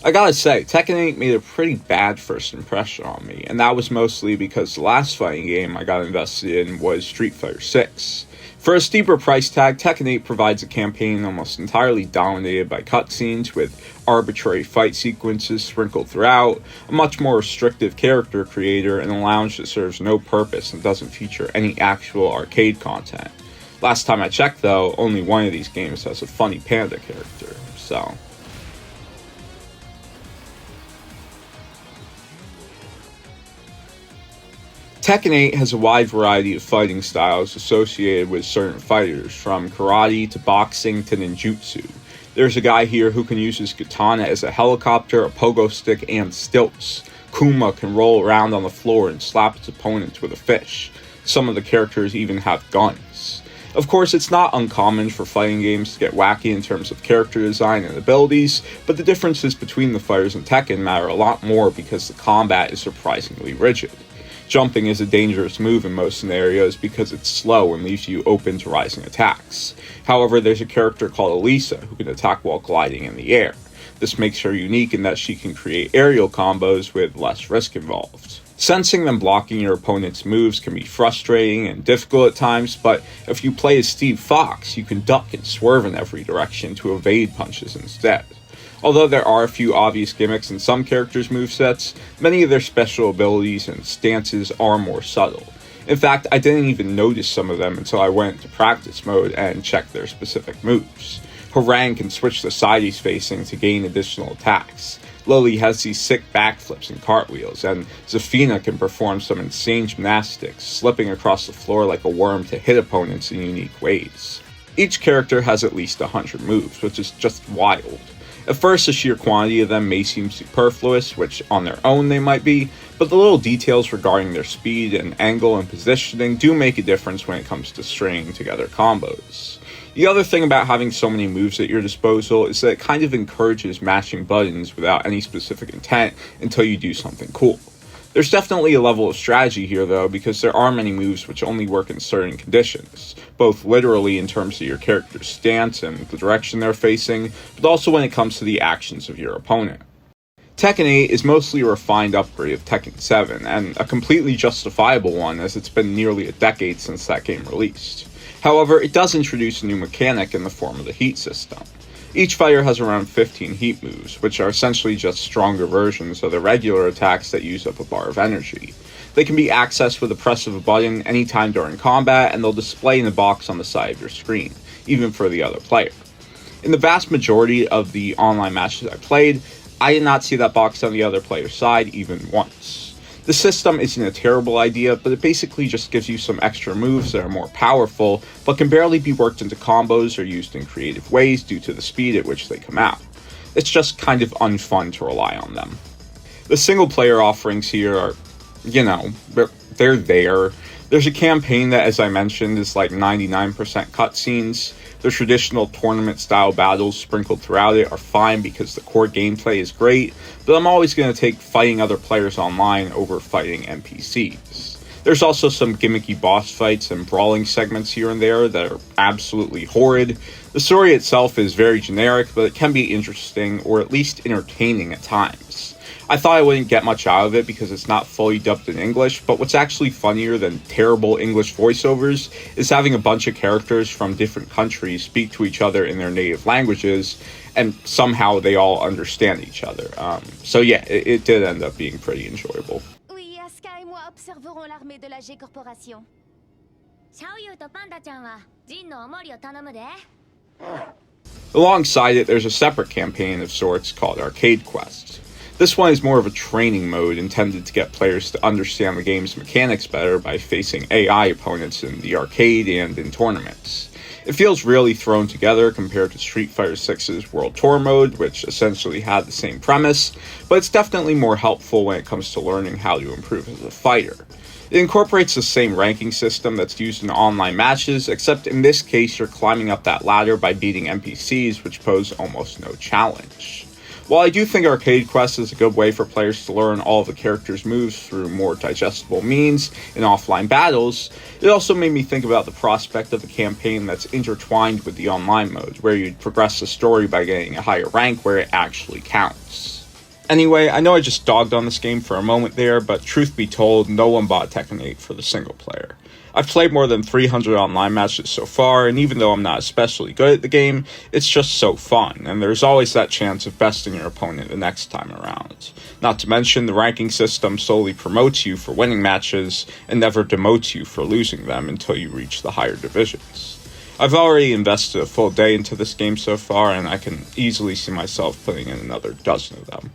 I gotta say, Tekken 8 made a pretty bad first impression on me, and that was mostly because the last fighting game I got invested in was Street Fighter 6. For a steeper price tag, Tekken 8 provides a campaign almost entirely dominated by cutscenes with arbitrary fight sequences sprinkled throughout, a much more restrictive character creator, and a lounge that serves no purpose and doesn't feature any actual arcade content. Last time I checked though, only one of these games has a funny panda character, so... Tekken 8 has a wide variety of fighting styles associated with certain fighters, from karate to boxing to ninjutsu. There's a guy here who can use his katana as a helicopter, a pogo stick, and stilts. Kuma can roll around on the floor and slap its opponents with a fish. Some of the characters even have guns. Of course, it's not uncommon for fighting games to get wacky in terms of character design and abilities, but the differences between the fighters in Tekken matter a lot more because the combat is surprisingly rigid. Jumping is a dangerous move in most scenarios because it's slow and leaves you open to rising attacks. However, there's a character called Elisa who can attack while gliding in the air. This makes her unique in that she can create aerial combos with less risk involved. Sensing them blocking your opponent's moves can be frustrating and difficult at times, but if you play as Steve Fox, you can duck and swerve in every direction to evade punches instead. Although there are a few obvious gimmicks in some characters' movesets, many of their special abilities and stances are more subtle. In fact, I didn't even notice some of them until I went into practice mode and checked their specific moves. Harang can switch the side he's facing to gain additional attacks. Lily has these sick backflips and cartwheels, and Zafina can perform some insane gymnastics, slipping across the floor like a worm to hit opponents in unique ways. Each character has at least 100 moves, which is just wild. At first, the sheer quantity of them may seem superfluous, which on their own they might be, but the little details regarding their speed and angle and positioning do make a difference when it comes to stringing together combos. The other thing about having so many moves at your disposal is that it kind of encourages mashing buttons without any specific intent until you do something cool. There's definitely a level of strategy here though, because there are many moves which only work in certain conditions, both literally in terms of your character's stance and the direction they're facing, but also when it comes to the actions of your opponent. Tekken 8 is mostly a refined upgrade of Tekken 7, and a completely justifiable one as it's been nearly a decade since that game released. However, it does introduce a new mechanic in the form of the heat system. Each fighter has around 15 heat moves, which are essentially just stronger versions of the regular attacks that use up a bar of energy. They can be accessed with the press of a button anytime during combat, and they'll display in a box on the side of your screen, even for the other player. In the vast majority of the online matches I played, I did not see that box on the other player's side even once. The system isn't a terrible idea, but it basically just gives you some extra moves that are more powerful, but can barely be worked into combos or used in creative ways due to the speed at which they come out. It's just kind of unfun to rely on them. The single player offerings here are, they're there. There's a campaign that, as I mentioned, is like 99% cutscenes. The traditional tournament-style battles sprinkled throughout it are fine because the core gameplay is great, but I'm always going to take fighting other players online over fighting NPCs. There's also some gimmicky boss fights and brawling segments here and there that are absolutely horrid. The story itself is very generic, but it can be interesting, or at least entertaining at times. I thought I wouldn't get much out of it because it's not fully dubbed in English, but what's actually funnier than terrible English voiceovers is having a bunch of characters from different countries speak to each other in their native languages, and somehow they all understand each other. So yeah, it did end up being pretty enjoyable. Oui, Asuka et moi observerons l'armée de la G Corporation. Xiaoyu to Panda-chan wa Jin no omori o tanomu de. Alongside it, there's a separate campaign of sorts called Arcade Quest. This one is more of a training mode intended to get players to understand the game's mechanics better by facing AI opponents in the arcade and in tournaments. It feels really thrown together compared to Street Fighter 6's World Tour mode, which essentially had the same premise, but it's definitely more helpful when it comes to learning how to improve as a fighter. It incorporates the same ranking system that's used in online matches, except in this case you're climbing up that ladder by beating NPCs, which pose almost no challenge. While I do think Arcade Quest is a good way for players to learn all of the characters' moves through more digestible means in offline battles, it also made me think about the prospect of a campaign that's intertwined with the online mode, where you'd progress the story by getting a higher rank where it actually counts. Anyway, I know I just dogged on this game for a moment there, but truth be told, no one bought Tekken 8 for the single player. I've played more than 300 online matches so far, and even though I'm not especially good at the game, it's just so fun, and there's always that chance of besting your opponent the next time around. Not to mention, the ranking system solely promotes you for winning matches, and never demotes you for losing them until you reach the higher divisions. I've already invested a full day into this game so far, and I can easily see myself putting in another dozen of them.